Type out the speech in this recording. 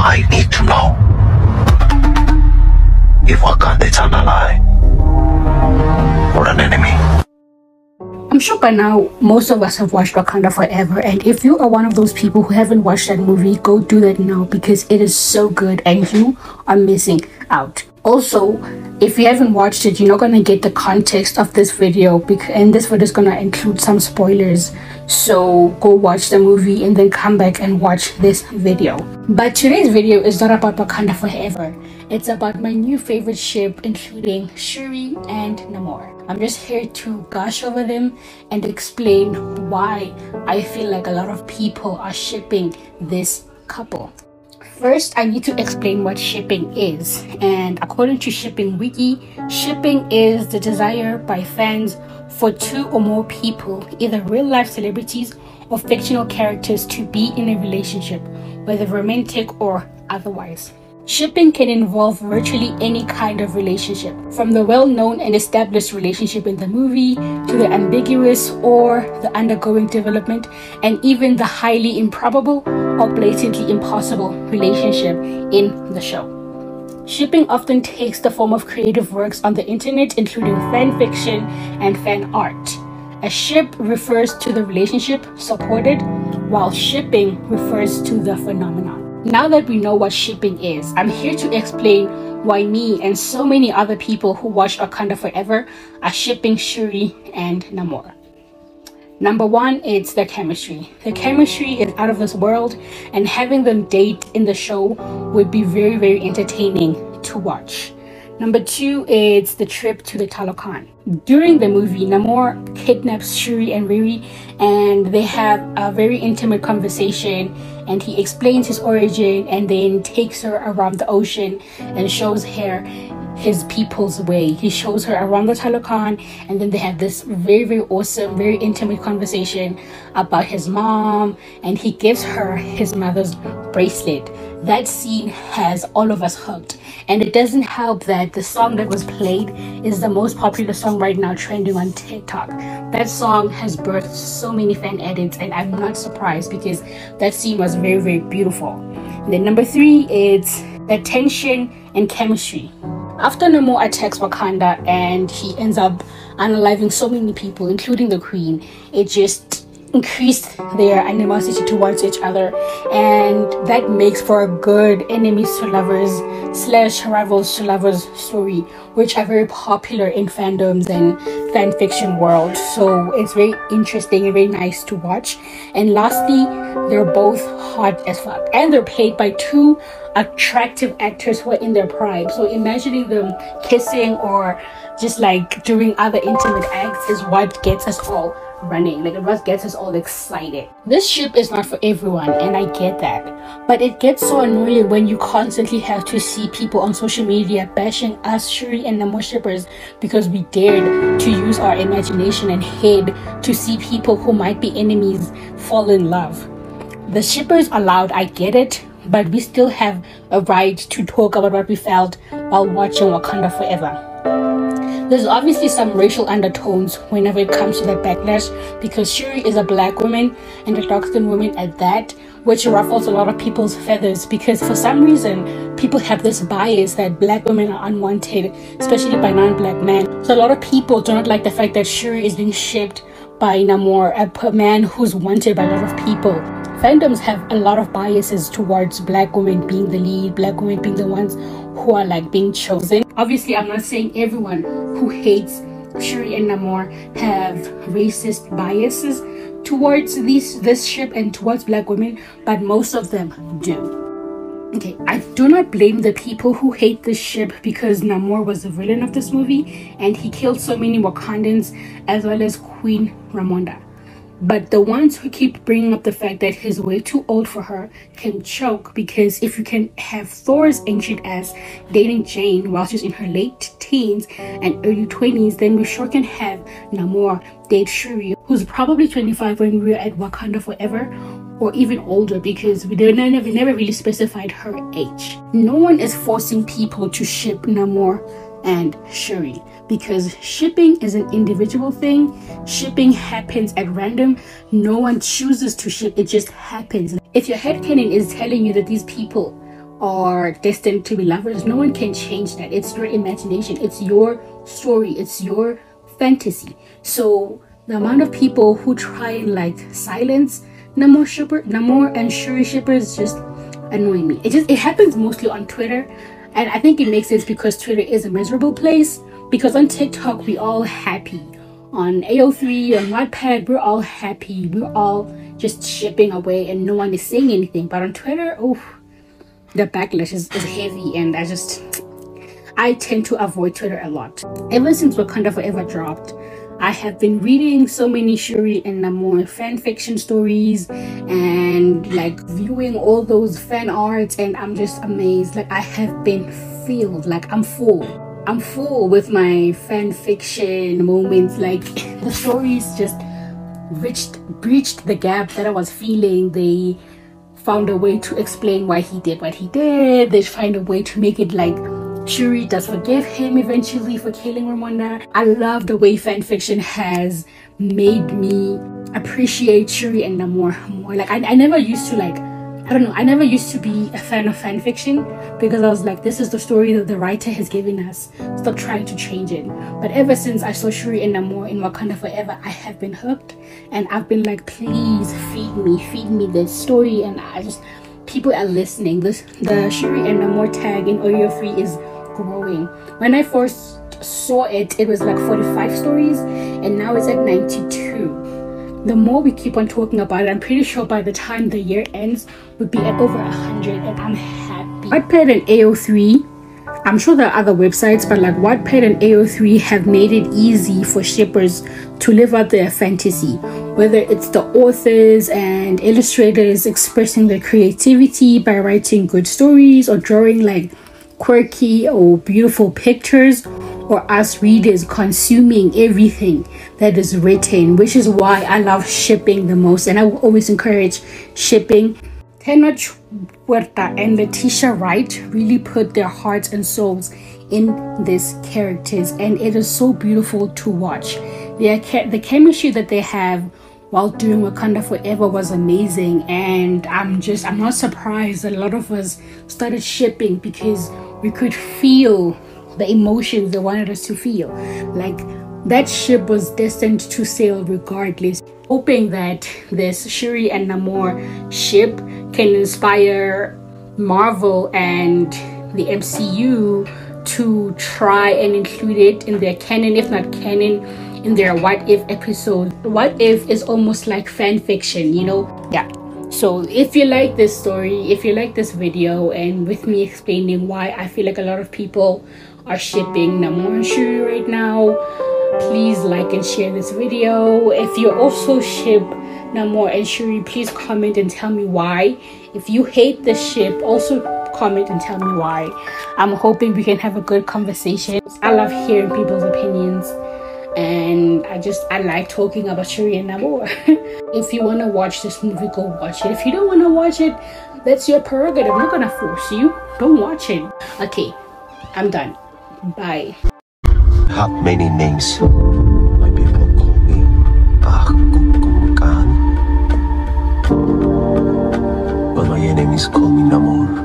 I need to know if Wakanda is an ally or an enemy. I'm sure by now most of us have watched Wakanda Forever, and if you are one of those people who haven't watched that movie, go do that now because it is so good and you are missing out. Also, if you haven't watched it, you're not going to get the context of this video, and this video is going to include some spoilers. So go watch the movie and then come back and watch this video. But today's video is not about Wakanda Forever. It's about my new favorite ship, including Shuri and Namor. I'm just here to gush over them and explain why I feel like a lot of people are shipping this couple. First, I need to explain what shipping is. And according to Shipping Wiki, shipping is the desire by fans for two or more people, either real-life celebrities or fictional characters, to be in a relationship, whether romantic or otherwise. Shipping can involve virtually any kind of relationship, from the well-known and established relationship in the movie to the ambiguous or the undergoing development, and even the highly improbable or blatantly impossible relationship in the show. Shipping often takes the form of creative works on the internet, including fan fiction and fan art. A ship refers to the relationship supported, while shipping refers to the phenomenon. Now that we know what shipping is, I'm here to explain why me and so many other people who watched Wakanda Forever are shipping Shuri and Namor. Number one, it's the chemistry. The chemistry is out of this world, and having them date in the show would be very, very entertaining to watch. Number two, it's the trip to the Talokan. During the movie, Namor kidnaps Shuri and Riri, and they have a very intimate conversation, and he explains his origin and then takes her around the ocean and shows her his people's way. He shows her around the Talokan, and then they have this very, very awesome, very intimate conversation about his mom, and he gives her his mother's bracelet. That scene has all of us hooked, and it doesn't help that the song that was played is the most popular song right now trending on TikTok. That song has birthed so many fan edits, and I'm not surprised because that scene was very, very beautiful. And then number three, it's the tension and chemistry. After Namor attacks Wakanda and he ends up unaliving so many people, including the Queen, it just increased their animosity towards each other, and that makes for a good enemies to lovers / rivals to lovers story, which are very popular in fandoms and fan fiction world. So it's very interesting and very nice to watch. And lastly, they're both hot as fuck, and they're played by two attractive actors who are in their prime. So imagining them kissing or just like doing other intimate acts is what gets us all running, like what gets us all excited. This ship is not for everyone, and I get that, but it gets so annoying when you constantly have to see people on social media bashing us Shuri and Namor shippers because we dared to use our imagination and head to see people who might be enemies fall in love. The shippers are loud, I get it, but we still have a right to talk about what we felt while watching Wakanda Forever. There's obviously some racial undertones whenever it comes to that backlash, because Shuri is a black woman and a dark-skinned woman at that, which ruffles a lot of people's feathers because for some reason people have this bias that black women are unwanted, especially by non-black men. So a lot of people do not like the fact that Shuri is being shipped by Namor, a man who's wanted by a lot of people. Fandoms have a lot of biases towards black women being the lead, black women being the ones who are like being chosen. Obviously, I'm not saying everyone who hates Shuri and Namor have racist biases towards this ship and towards black women, but most of them do. Okay, I do not blame the people who hate this ship because Namor was the villain of this movie and he killed so many Wakandans as well as Queen Ramonda. But the ones who keep bringing up the fact that he's way too old for her can choke, because if you can have Thor's ancient ass dating Jane while she's in her late teens and early 20s, then we sure can have Namor date Shuri, who's probably 25 when we're at Wakanda Forever, or even older, because we never really specified her age. No one is forcing people to ship Namor and Shuri, because shipping is an individual thing. Shipping happens at random. No one chooses to ship, it just happens. If your headcanon is telling you that these people are destined to be lovers. No one can change that. It's your imagination, it's your story, it's your fantasy. So the amount of people who try and like silence Namor and Shuri shippers just annoy me. It happens mostly on Twitter, and I think it makes sense because Twitter is a miserable place. Because on TikTok we all happy, on AO3, on Wattpad we're all happy, we're all just shipping away and no one is saying anything. But on Twitter, oh, the backlash is heavy, and I tend to avoid Twitter a lot. Ever since Wakanda Forever dropped, I have been reading so many Shuri and Namor fan fiction stories and like viewing all those fan arts, and I'm just amazed. Like I have been filled, like I'm full with my fan fiction moments. Like the stories just breached the gap that I was feeling. They found a way to explain why he did what he did. They find a way to make it like Shuri does forgive him eventually for killing Ramonda. I love the way fan fiction has made me appreciate Shuri and Namor more. Like I never used to like, I don't know, I never used to be a fan of fan fiction because I was like, this is the story that the writer has given us. Stop trying to change it. But ever since I saw Shuri and Namor in Wakanda Forever, I have been hooked, and I've been like, please feed me this story. And people are listening. The Shuri and Namor tag in Oyo 3 is growing. When I first saw it, it was like 45 stories, and now it's at 92. The more we keep on talking about it, I'm pretty sure by the time the year ends, we'll be at over 100, and I'm happy. Wattpad and AO3, I'm sure there are other websites, but like Wattpad and AO3 have made it easy for shippers to live out their fantasy. Whether it's the authors and illustrators expressing their creativity by writing good stories or drawing like quirky or beautiful pictures, or us readers consuming everything that is written, which is why I love shipping the most, and I will always encourage shipping. Tenoch Huerta and Letitia Wright really put their hearts and souls in these characters, and it is so beautiful to watch. The chemistry that they have while doing Wakanda Forever was amazing, and I'm not surprised that a lot of us started shipping because we could feel the emotions they wanted us to feel. Like that ship was destined to sail regardless. Hoping that this Shuri and Namor ship can inspire Marvel and the MCU to try and include it in their canon, if not canon, in their What If episode. What If is almost like fan fiction, you know? Yeah. So if you like this story, if you like this video, and with me explaining why I feel like a lot of people are shipping Namor and Shuri right now, please like and share this video. If you also ship Namor and Shuri, please comment and tell me why. If you hate the ship, also comment and tell me why. I'm hoping we can have a good conversation. I love hearing people's opinions, and I like talking about Shuri and Namor. If you want to watch this movie, go watch it. If you don't want to watch it, that's your prerogative. I'm not gonna force you. Don't watch it. Okay, I'm done. Bye. Have many names. My people call me Wakanda, but my enemies call me Namor.